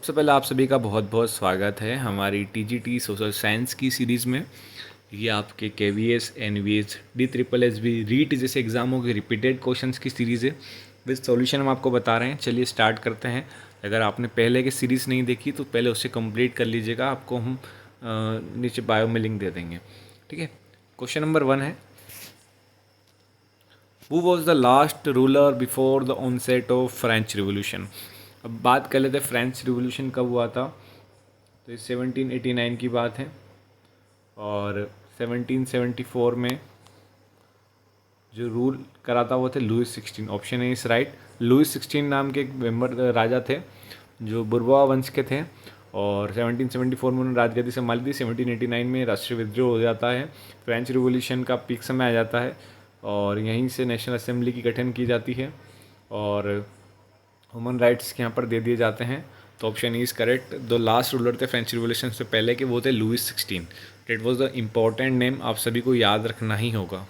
सबसे पहले आप सभी का बहुत बहुत स्वागत है हमारी टीजीटी सोशल साइंस की सीरीज़ में। ये आपके KVS, NVS, D triple S B, REET जैसे एग्जामों के रिपीटेड क्वेश्चंस की सीरीज़ है। विद सॉल्यूशन हम आपको बता रहे हैं। चलिए स्टार्ट करते हैं। अगर आपने पहले की सीरीज़ नहीं देखी तो पहले उसे कंप्लीट कर लीजिएगा। आपको हम नीचे बायो में लिंक दे देंगे। ठीक है। क्वेश्चन नंबर 1 है, who was the last ruler before the onset of French revolution. अब बात कर लेते हैं फ्रेंच रिवोल्यूशन कब हुआ था। तो ये 1789 की बात है और 1774 में जो रूल करा था वो थे Louis 16। Option A is right. Louis 16 नाम के एक मेंबर राजा थे जो बुर्बोआ वंश के थे और 1774 में उन्होंने राजगद्दी संभाली थी। 1789 में राष्ट्रीय विद्रोह हो जाता है, फ्रेंच रिवोल्यूशन का पीक समय आ जाता है और यहीं से नेशनल असेंबली की गठन की जाती है और ह्यूमन राइट्स के यहाँ पर दे दिए जाते हैं। तो ऑप्शन इज करेक्ट। दो लास्ट रूलर थे फ्रेंच रिवोल्यूशन से पहले के वो थे Louis 16। That was the important name, आप सभी को याद रखना ही होगा।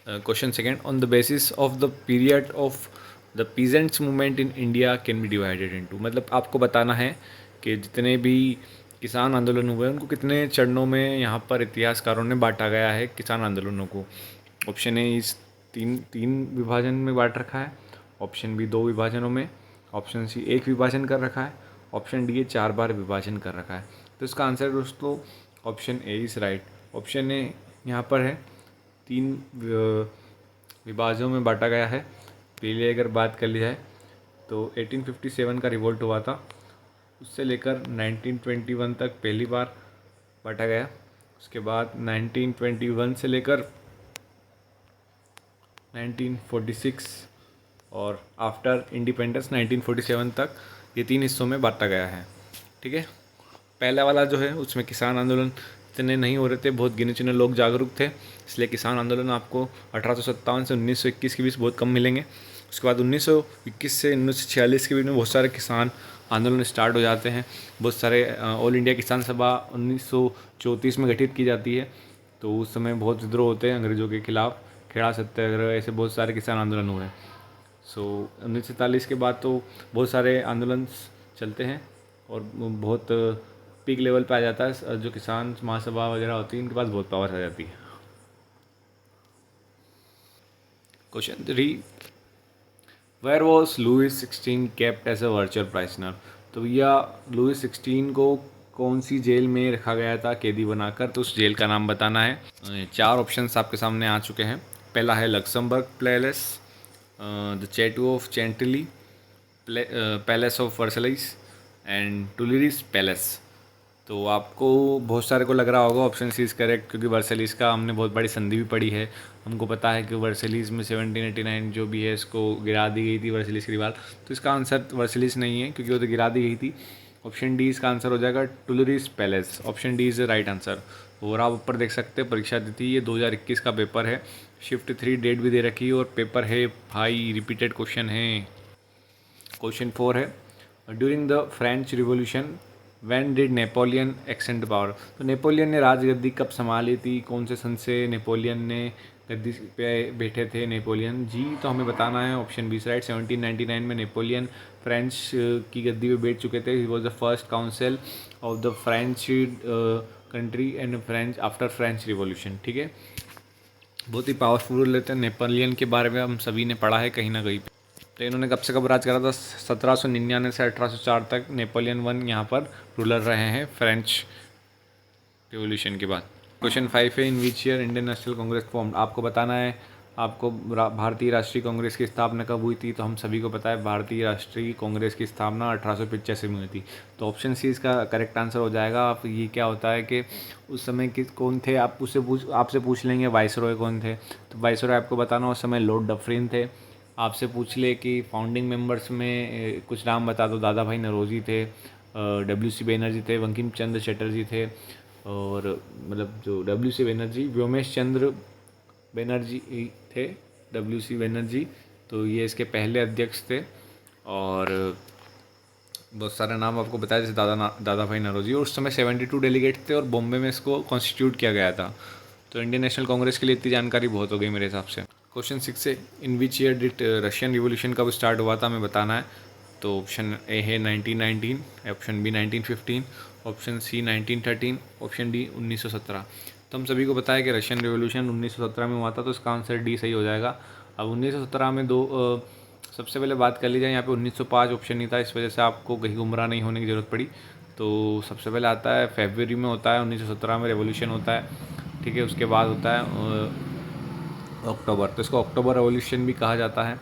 Question second, on the basis of the period of the peasants movement in India can be divided into. मतलब आपको बताना है कि जितने भी किसान आंदोलन हुए उनको कितने चरणों में यहाँ पर इतिहासकारों ने बांटा गया है किसान आंदोलनों को। ऑप्शन ए इस तीन तीन विभाजन में बांट रखा है, ऑप्शन बी 2 विभाजनों में, ऑप्शन सी 1 विभाजन कर रखा है, ऑप्शन डी 4 बार विभाजन कर रखा है। तो इसका आंसर दोस्तों option A is right. Option A यहाँ पर है 3 विभाजनों में बांटा गया है। पहले अगर बात कर ली जाए तो 1857 का रिवोल्ट हुआ था, उससे लेकर 1921 तक पहली बार बांटा गया। उसके बाद 1921 से लेकर 1946 और आफ्टर इंडिपेंडेंस 1947 तक ये 3 हिस्सों में बांटा गया है। ठीक है। पहला वाला जो है उसमें किसान आंदोलन इतने नहीं हो रहे थे, बहुत गिने चुने लोग जागरूक थे, इसलिए किसान आंदोलन आपको 1857 से 1921 के बीच बहुत कम मिलेंगे। उसके बाद 1921 से 1946 के बीच में बहुत सारे किसान आंदोलन स्टार्ट हो जाते हैं। बहुत सारे ऑल इंडिया किसान सभा 1934 में गठित की जाती है। तो उस समय बहुत विद्रोह होते हैं अंग्रेज़ों के खिलाफ, खेड़ा सत्याग्रह, ऐसे बहुत सारे किसान आंदोलन हुए। सो 1947 के बाद तो बहुत सारे आंदोलन चलते हैं और बहुत पीक लेवल पे आ जाता है। जो किसान महासभा वगैरह होती है इनके पास बहुत पावर आ जाती है। Question 3, where was Louis 16 kept as a virtual prisoner. तो भैया लुइस 16 को कौन सी जेल में रखा गया था कैदी बनाकर, तो उस जेल का नाम बताना है। 4 ऑप्शंस आपके सामने आ चुके हैं। पहला है Luxembourg Palace, the Chateau of Chantilly, Palace of Versailles and Tuileries Palace. तो आपको बहुत सारे को लग रहा होगा ऑप्शन सी इज़ करेक्ट, क्योंकि वर्सलीज का हमने बहुत बड़ी संधि भी पढ़ी है। हमको पता है कि वर्सलीज में 1789 जो भी है इसको गिरा दी गई थी वर्सलीज की दीवार। तो इसका आंसर वर्सलीज नहीं है क्योंकि वो तो गिरा दी गई थी। ऑप्शन डी इसका आंसर हो जाएगा Tuileries Palace. Option D is the right answer. और आप ऊपर देख सकते हैं परीक्षा दी थी, ये 2021 का पेपर है। शिफ्ट 3 डेट भी दे रखी है और पेपर है भाई, रिपीटेड क्वेश्चन है। क्वेश्चन 4 है, during the French revolution when did Napoleon Accent power. तो नेपोलियन ने राजगद्दी कब संभाली थी, कौन से सन से नेपोलियन ने गद्दी पे बैठे थे नेपोलियन जी। तो हमें बताना है ऑप्शन बी राइट। 1799 में नेपोलियन फ्रेंच की गद्दी पे बैठ चुके थे। He was the first council of the French country and French after French revolution. ठीक है। बहुत ही पावरफुल लेते हैं। नेपोलियन के बारे में हम सभी ने पढ़ा है कहीं ना कहीं। तो इन्होंने कब से कब राज करा था, 1799 से 1804 तक नेपोलियन 1 यहाँ पर रूलर रहे हैं फ्रेंच रिवोल्यूशन के बाद। क्वेश्चन 5 है, in which year Indian National Congress formed. आपको बताना है आपको भारतीय राष्ट्रीय कांग्रेस की स्थापना कब हुई थी। तो हम सभी को पता है भारतीय राष्ट्रीय कांग्रेस की स्थापना 1885 में हुई थी। तो ऑप्शन सी इसका करेक्ट आंसर हो जाएगा। आप ये क्या होता है कि उस समय कौन थे, आप आपसे पूछ लेंगे वाइसरॉय कौन थे। तो वाइसरॉय आपको बताना उस समय लॉर्ड डफरिन थे। आपसे पूछ ले कि फाउंडिंग मेंबर्स में कुछ नाम बता दो, दादा भाई नौरोजी थे, डब्ल्यू.सी. बैनर्जी थे, बंकिम चंद्र चटर्जी थे, और मतलब जो डब्ल्यू.सी. बैनर्जी व्योमेश चंद्र बैनर्जी थे, डब्ल्यू.सी. बैनर्जी। तो ये इसके पहले अध्यक्ष थे और बहुत सारे नाम आपको बताया जैसे दादा भाई नौरोजी। और उस समय 72 डेलीगेट थे और बॉम्बे में इसको कॉन्स्टिट्यूट किया गया था। तो इंडियन नेशनल कांग्रेस के लिए इतनी जानकारी बहुत हो गई मेरे हिसाब से। क्वेश्चन 6 है, in which year did Russian Revolution कब स्टार्ट हुआ था, हमें बताना है। तो ऑप्शन ए है 1919, option B 1915, option C 1913, option D 1917। तो हम सभी को पता है कि रशियन रिवॉल्यूशन 1917 में हुआ था, तो इसका आंसर डी सही हो जाएगा। अब 1917 में सबसे पहले बात कर ली जाए, यहाँ पे 1905 ऑप्शन नहीं था, इस वजह से आपको कहीं गुमराह नहीं होने की ज़रूरत पड़ी। तो सबसे पहले आता है फरवरी में होता है 1917 में रेवोल्यूशन होता है, ठीक है। उसके बाद होता है अक्टूबर, तो इसको अक्टूबर रेवोल्यूशन भी कहा जाता है।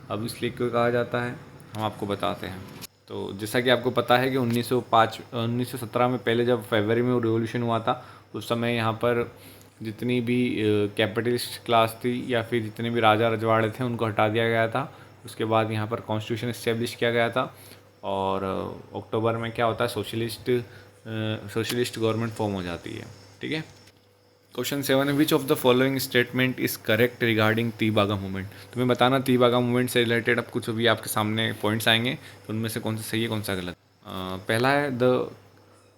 अब इसलिए क्यों कहा जाता है हम आपको बताते हैं। तो जैसा कि आपको पता है कि 1917 में पहले जब फरवरी में रिवोल्यूशन हुआ था, उस समय यहाँ पर जितनी भी कैपिटलिस्ट क्लास थी या फिर जितने भी राजा रजवाड़े थे उनको हटा दिया गया था। उसके बाद यहाँ पर कॉन्स्टिट्यूशन इस्टेब्लिश किया गया था, और अक्टूबर में क्या होता है, सोशलिस्ट गवर्नमेंट फॉर्म हो जाती है, ठीक है। क्वेश्चन 7 है, which of the following statement is correct regarding Tebhaga movement. तुम्हें बताना तीबागा मूवमेंट से रिलेटेड अब कुछ भी आपके सामने पॉइंट्स आएंगे, तो उनमें से कौन सा सही है कौन सा गलत। पहला है the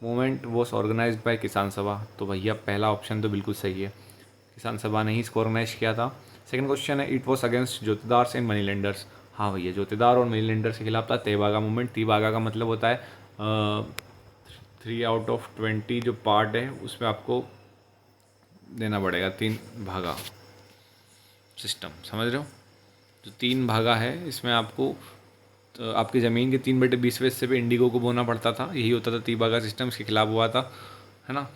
movement was organised by Kisan Sabha, तो भैया पहला ऑप्शन तो बिल्कुल सही है, किसान सभा ने ही इसको ऑर्गेनाइज किया था। सेकंड क्वेश्चन है, it was against jotedars and money lenders. हाँ भैया, जोतेदार और मनी लेंडर्स के खिलाफ था तेबागा मूवमेंट। तीबागा का मतलब होता है 3 आउट ऑफ 20 जो पार्ट है उसमें आपको देना पड़ेगा 3 भागा सिस्टम, समझ रहे हो। जो 3 भागा है इसमें आपको तो आपकी ज़मीन के 3/20 हिस्से पे इंडिगो को बोना पड़ता था, यही होता था तीबागा सिस्टम, इसके खिलाफ हुआ था, है ना।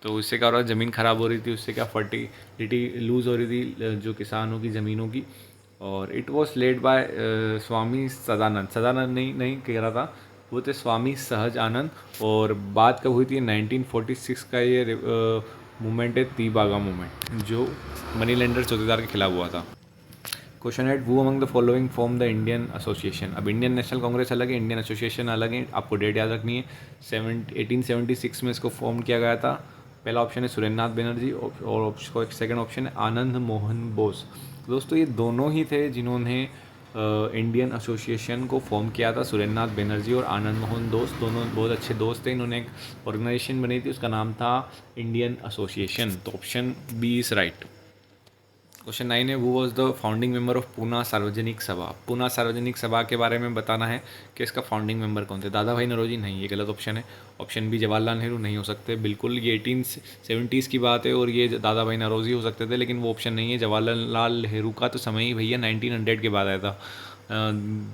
तो इससे क्या हो रहा है, ज़मीन ख़राब हो रही थी, उससे क्या फर्टिलिटी लूज़ हो रही थी जो किसानों की ज़मीनों की। और इट वॉज लेड बाय स्वामी सदानंद नहीं कह रहा था, वो थे स्वामी सहज आनंद। और बात कब हुई थी, 1946 का ये मूवमेंट है तीबागा मूवमेंट, जो मनी लेंडर चौकीदार के खिलाफ हुआ था। क्वेश्चन है, वो among the following form the Indian association. अब इंडियन नेशनल कांग्रेस अलग है, इंडियन एसोसिएशन अलग है, आपको डेट याद रखनी है। 1876 में इसको फॉर्म किया गया था। पहला ऑप्शन है सुरेंद्रनाथ बनर्जी और सेकंड ऑप्शन है आनंद मोहन बोस। दोस्तों ये दोनों ही थे जिन्होंने इंडियन एसोसिएशन को फॉर्म किया था। सुरेंद्रनाथ बनर्जी और आनंद मोहन बोस दोनों बहुत अच्छे दोस्त थे। इन्होंने एक ऑर्गेनाइजेशन बनाई थी, उसका नाम था इंडियन एसोसिएशन। तो option B is right. Question 9 है, वो was the founding member of Poona Sarvajanik Sabha. Poona Sarvajanik Sabha के बारे में बताना है कि इसका फाउंडिंग मेंबर कौन थे। दादा भाई नौरोजी नहीं, ये गलत ऑप्शन है। ऑप्शन बी जवाहरलाल नेहरू नहीं हो सकते, बिल्कुल ये 1870s की बात है और ये दादा भाई नौरोजी हो सकते थे, लेकिन वो ऑप्शन नहीं है। जवाहरलाल नेहरू का तो समय ही भैया 1900 के बाद आया था।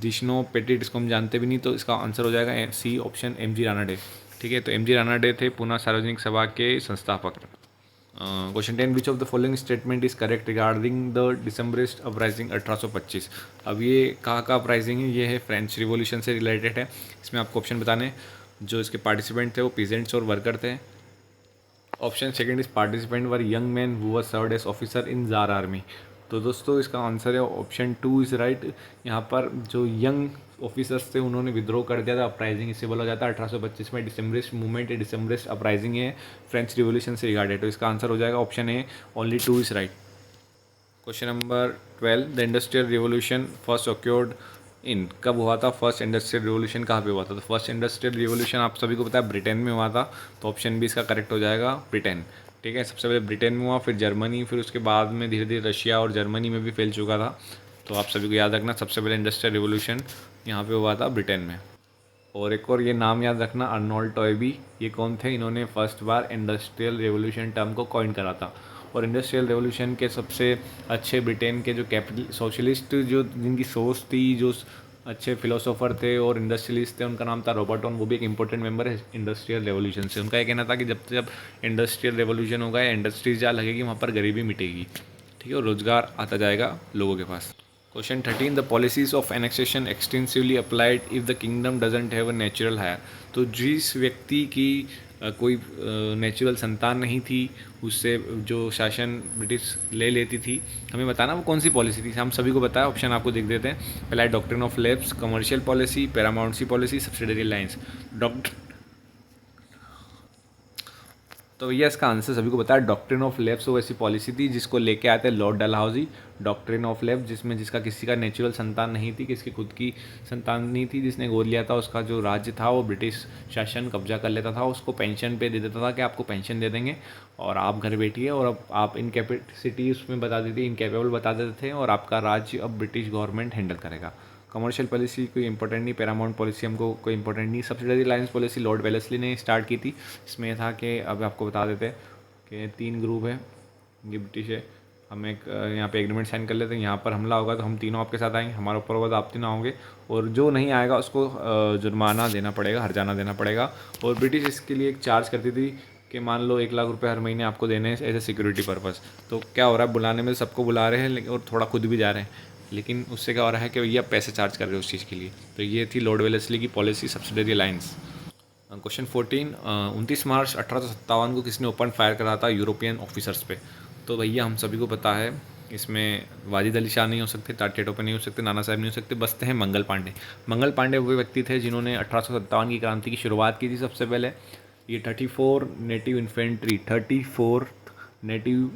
जिष्णो पेटिट इसको हम जानते भी नहीं, तो इसका आंसर हो जाएगा C option M G Ranade, ठीक है। तो एम जी राणा डे थे पूना सार्वजनिक सभा के संस्थापक। Question 10, which of the following statement is correct regarding the Decembrist uprising 1825। अब ये कहाँ का अपराइजिंग है, ये है फ्रेंच रिवॉल्यूशन से रिलेटेड है। इसमें आपको ऑप्शन बताने, जो इसके पार्टिसिपेंट थे वो पीजेंट्स और वर्कर थे। Option second is participant were young man who were served as officer in Tsar army. तो दोस्तों इसका आंसर है ऑप्शन 2 इज़ राइट। यहाँ पर जो यंग ऑफिसर्स थे उन्होंने विद्रोह कर दिया था, अपराइजिंग इसे बोला जाता है। 1825 में डिसम्बरिस्ट मूवमेंट है, डिसम्बरिस्ट अपराइजिंग है फ्रेंच रिवॉल्यूशन से रिगार्डेड। तो इसका आंसर हो जाएगा option A, only 2 is right. Question number 12, the industrial revolution first occurred in, कब हुआ था फर्स्ट इंडस्ट्रियल रिवॉल्यूशन, कहाँ पे हुआ था। तो फर्स्ट इंडस्ट्रियल रिवॉल्यूशन आप सभी को पता है ब्रिटेन में हुआ था, तो ऑप्शन बी इसका करेक्ट हो जाएगा ब्रिटेन, ठीक है। सबसे पहले ब्रिटेन में हुआ, फिर जर्मनी, फिर उसके बाद में धीरे धीरे रशिया और जर्मनी में भी फैल चुका था। तो आप सभी को याद रखना, सबसे पहले इंडस्ट्रियल रिवॉल्यूशन यहाँ पे हुआ था ब्रिटेन में। और एक और ये नाम याद रखना, अर्नोल्ड टॉयबी, ये कौन थे, इन्होंने फर्स्ट बार इंडस्ट्रियल रेवोल्यूशन टर्म को कॉइन करा था। और इंडस्ट्रियल रेवोल्यूशन के सबसे अच्छे ब्रिटेन के जो कैपिटल सोशलिस्ट जो जिनकी सोच थी, जो अच्छे फिलोसोफर थे और इंडस्ट्रियलिस्ट थे, उनका नाम था रॉबर्ट ऑन, वो भी एक इंपॉर्टेंट मेंबर है इंडस्ट्रियल रेवोल्यूशन से। उनका ये कहना था कि जब जब इंडस्ट्रियल रेवोल्यूशन होगा या इंडस्ट्रीज जहाँ लगेगी वहाँ पर गरीबी मिटेगी, ठीक है, और रोज़गार आता जाएगा लोगों के पास। Question 13, the policies of annexation extensively applied if the kingdom doesn't have a natural heir. तो जिस व्यक्ति की कोई नेचुरल संतान नहीं थी, उससे जो शासन ब्रिटिश ले लेती थी, हमें बताना वो कौन सी पॉलिसी थी। हम सभी को बताया, ऑप्शन आपको देख देते हैं। पहला है doctrine of lapse, commercial policy, paramountcy policy, subsidiary lines. तो भैया इसका आंसर सभी को बताया, डॉक्ट्रिन ऑफ लेब्स वो ऐसी पॉलिसी थी जिसको लेके आए थे Lord Dalhousie. Doctrine of labs जिसका किसी का नेचुरल संतान नहीं थी, किसकी खुद की संतान नहीं थी, जिसने गोद लिया था, उसका जो राज्य था वो ब्रिटिश शासन कब्जा कर लेता था, उसको पेंशन पे दे देता था कि आपको पेंशन दे देंगे और आप घर बैठिए, और अब आप इनकैपेसिटी उसमें बता देती, इनकेपेबल बता देते थे, और आपका राज्य अब ब्रिटिश गवर्नमेंट हैंडल करेगा। कमर्शियल पॉलिसी कोई इंपॉर्टेंट नहीं, पैरामाउंट पॉलिसी हमको कोई इंपॉर्टेंट नहीं। Subsidiary alliance policy Lord Wellesley ने स्टार्ट की थी। इसमें यह था कि अब आपको बता देते हैं कि 3 ग्रुप है, ये ब्रिटिश है, हम एक यहाँ पे एग्रीमेंट साइन कर लेते हैं, यहाँ पर हमला होगा तो हम तीनों आपके साथ आएंगे, हमारे ऊपर होगा तो आप तीनों आओगे, और जो नहीं आएगा उसको जुर्माना देना पड़ेगा, हर्जाना देना पड़ेगा। और ब्रिटिश इसके लिए एक चार्ज करती थी कि मान लो 1 लाख रुपए हर महीने आपको देने हैं एज ए सिक्योरिटी पर्पस। तो क्या हो रहा है, बुलाने में सबको बुला रहे हैं लेकिन और थोड़ा खुद भी जा रहे हैं, लेकिन उससे क्या हो रहा है कि भैया पैसे चार्ज कर रहे हो उस चीज़ के लिए। तो ये थी लॉर्ड वेलेस्ली की पॉलिसी सब्सिडरी अलायंस। क्वेश्चन 14, 29 मार्च 1857 को किसने ओपन फायर करा था यूरोपियन ऑफिसर्स पे? तो भैया हम सभी को पता है, इसमें वाजिद अली शाह नहीं हो सकते, टाटा टोपे नहीं हो सकते, नाना साहब नहीं हो सकते, बसते हैं मंगल पांडे। मंगल पांडे वो व्यक्ति थे जिन्होंने 1857 की क्रांति की शुरुआत की थी सबसे पहले। ये 34 नेटिव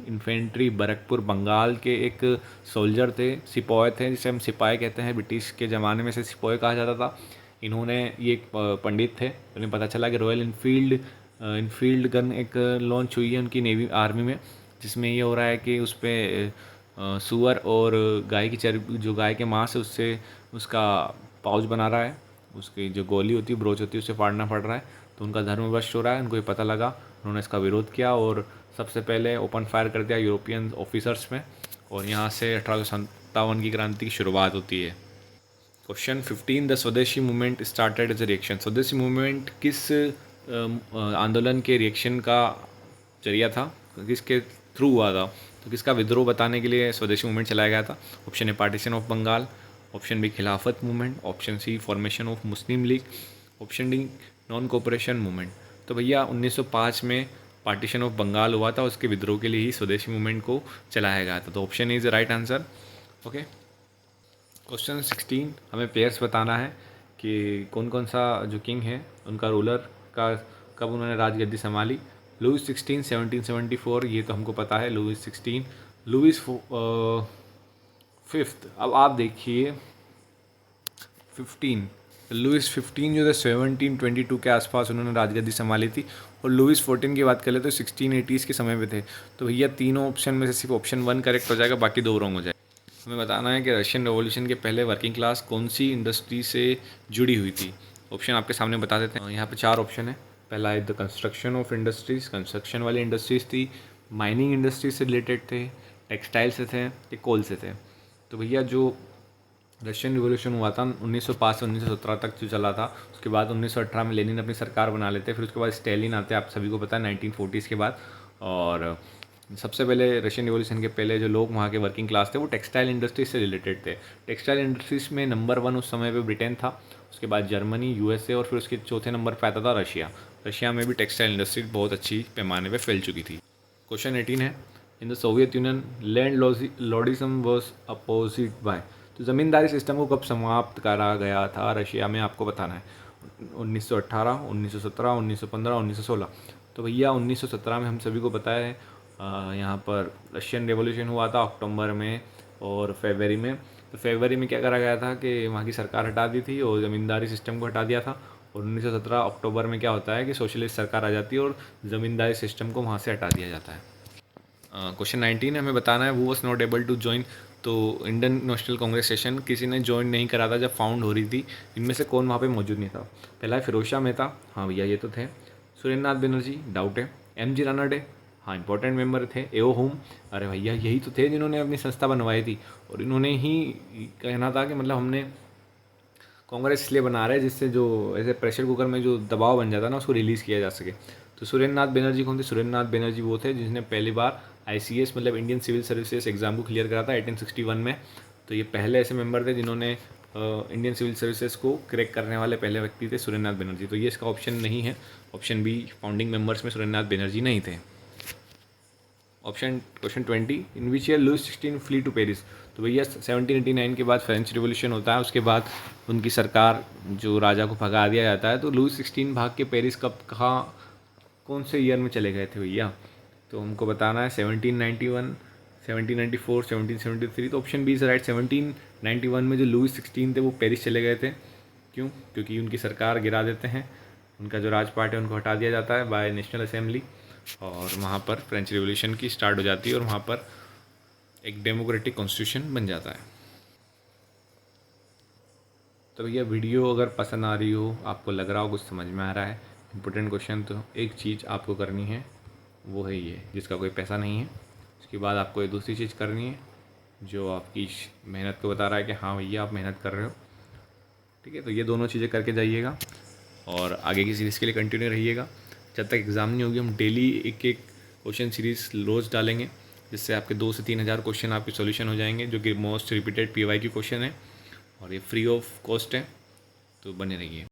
इन्फेंट्री बरकपुर बंगाल के एक सोल्जर थे, सिपाही थे, जिसे हम सिपाही कहते हैं, ब्रिटिश के ज़माने में से सिपाही कहा जाता था। इन्होंने ये एक पंडित थे, उन्हें पता चला कि रॉयल इनफील्ड गन एक लॉन्च हुई है उनकी नेवी आर्मी में, जिसमें ये हो रहा है कि उस पर सूअर और गाय की चर्बी, जो गाय के मांस है उससे उसका पाउच बना रहा है, उसकी जो गोली होती है, ब्रोच होती है, उससे फाड़ना पड़ रहा है। तो उनका धर्म भ्रष्ट हो रहा है, उनको ये पता लगा, उन्होंने इसका विरोध किया और सबसे पहले ओपन फायर कर दिया यूरोपियन ऑफिसर्स में, और यहाँ से 1857 की क्रांति की शुरुआत होती है। Question 15, the swadeshi movement started as a reaction. Swadeshi movement किस आंदोलन के रिएक्शन का जरिया था, किसके थ्रू हुआ था? तो किसका विद्रोह बताने के लिए स्वदेशी मूवमेंट चलाया गया था? Option A partition of Bengal, option B Khilafat movement, option C formation of Muslim League, option D non cooperation movement. तो भैया 1905 में पार्टीशन ऑफ बंगाल हुआ था, उसके विद्रोह के लिए ही स्वदेशी मूवमेंट को चलाया गया था। तो option A is the right answer. Okay, question 16, हमें पेयर्स बताना है कि कौन कौन सा जो किंग है उनका रूलर का कब उन्होंने राजगद्दी संभाली। लुइस 16 1774, ये तो हमको पता है, लुइस 16। लुइस 5th, अब आप देखिए 15, लुइस 15 जो थे 1722 के आसपास उन्होंने राजगद्दी संभाली थी, और लुइस 14 की बात करें तो 1680s के समय में थे। तो भैया तीनों ऑप्शन में से सिर्फ ऑप्शन 1 करेक्ट हो जाएगा, बाकी 2 रॉन्ग हो जाएगा। हमें बताना है कि रशियन रेवोल्यूशन के पहले वर्किंग क्लास कौन सी इंडस्ट्री से जुड़ी हुई थी। ऑप्शन आपके सामने बता देते हैं, यहाँ पे 4 ऑप्शन है। पहला है the construction of industries, construction वाली इंडस्ट्रीज थी, माइनिंग इंडस्ट्री से रिलेटेड थे, टेक्सटाइल से थे, या कोल से थे। तो भैया जो रशियन रिवॉल्यूशन हुआ था 1905 से 1917 तक जो चला था, उसके बाद 1918 में लेनिन अपनी सरकार बना लेते, फिर उसके बाद स्टेलिन आते हैं, आप सभी को पता है 1940s के बाद। और सबसे पहले रशियन रिवॉल्यूशन के पहले जो लोग वहाँ के वर्किंग क्लास थे वो टेक्सटाइल इंडस्ट्रीज से रिलेटेड थे। टेक्सटाइल इंडस्ट्रीज में नंबर 1 उस समय पे ब्रिटेन था, उसके बाद जर्मनी, यूएसए, और फिर उसके चौथे नंबर पर आता था रशिया। रशिया में भी टेक्सटाइल इंडस्ट्री बहुत अच्छी पैमाने पर फैल चुकी थी। क्वेश्चन 18 है, in the Soviet Union landlordism was opposite by. तो ज़मींदारी सिस्टम को कब समाप्त करा गया था रशिया में, आपको बताना है। 1918, 1917, 1915, 1916। तो भैया 1917 में हम सभी को पता है, यहाँ पर रशियन रेवोल्यूशन हुआ था अक्टूबर में और फरवरी में। तो फरवरी में क्या करा गया था कि वहाँ की सरकार हटा दी थी और ज़मींदारी सिस्टम को हटा दिया था, और 1917 अक्टूबर में क्या होता है कि सोशलिस्ट सरकार आ जाती है और ज़मींदारी सिस्टम को वहाँ से हटा दिया जाता है। क्वेश्चन 19 हमें बताना है, वो was not able to join. तो इंडियन नेशनल कांग्रेस सेशन किसी ने ज्वाइन नहीं करा था जब फाउंड हो रही थी, इनमें से कौन वहाँ पे मौजूद नहीं था? पहला है फिरोज शाह मेहता, हाँ भैया ये तो थे। सुरेंद्र नाथ बनर्जी, डाउट है। एम.जी. रानडे, हाँ इंपॉर्टेंट मेंबर थे। एओ होम, अरे भैया यही तो थे जिन्होंने अपनी संस्था बनवाई थी, और इन्होंने ही कहना था कि मतलब हमने कांग्रेस इसलिए बना रहे हैं जिससे जो ऐसे प्रेशर कुकर में जो दबाव बन जाता है ना उसको रिलीज़ किया जा सके। तो सुरेंद्र नाथ बनर्जी कौन थे? सुरेंद्र नाथ बनर्जी वो थे जिसने पहली बार ICS मतलब इंडियन सिविल सर्विसेज एग्ज़ाम को क्लियर करा था 1861 में। तो ये पहले ऐसे मेंबर थे जिन्होंने इंडियन सिविल सर्विसेज को क्रैक करने वाले पहले व्यक्ति थे सुरेंद्र नाथ बनर्जी। तो ये इसका ऑप्शन नहीं है, ऑप्शन बी फाउंडिंग मेंबर्स में सुरेंद्र नाथ बनर्जी नहीं थे। Question 20, in which year Louis 16 flee to Paris. तो भैया 1789 के बाद फ्रेंच रिवॉल्यूशन होता है, उसके बाद उनकी सरकार जो राजा को भगा दिया जाता है। तो लुइस 16 भाग के पेरिस कब, कहाँ, कौन से ईयर में चले गए थे भैया? तो हमको बताना है 1791, 1794, 1773। तो ऑप्शन बी इज राइट। 1791 में जो लुइस 16 थे वो पेरिस चले गए थे। क्यों? क्योंकि उनकी सरकार गिरा देते हैं, उनका जो राजपाट है उनको हटा दिया जाता है बाय नेशनल असेंबली, और वहाँ पर फ्रेंच रिवॉल्यूशन की स्टार्ट हो जाती है और वहाँ पर एक डेमोक्रेटिक कॉन्स्टिट्यूशन बन जाता है। तो भैया वीडियो अगर पसंद आ रही हो, आपको लग रहा हो कुछ समझ में आ रहा है इम्पोर्टेंट क्वेश्चन, तो एक चीज़ आपको करनी है, वो है ये, जिसका कोई पैसा नहीं है। उसके बाद आपको एक दूसरी चीज़ करनी है जो आपकी मेहनत को बता रहा है कि हाँ भैया आप मेहनत कर रहे हो। ठीक है, तो ये दोनों चीज़ें करके जाइएगा और आगे की सीरीज़ के लिए कंटिन्यू रहिएगा। जब तक एग्ज़ाम नहीं होगी हम डेली एक एक क्वेश्चन सीरीज़ रोज़ डालेंगे, जिससे आपके 2 से 3 हज़ार क्वेश्चन आपके सॉल्यूशन हो जाएंगे, जो कि मोस्ट रिपीटेड PY की क्वेश्चन है और ये फ्री ऑफ कॉस्ट है। तो बने रहिए।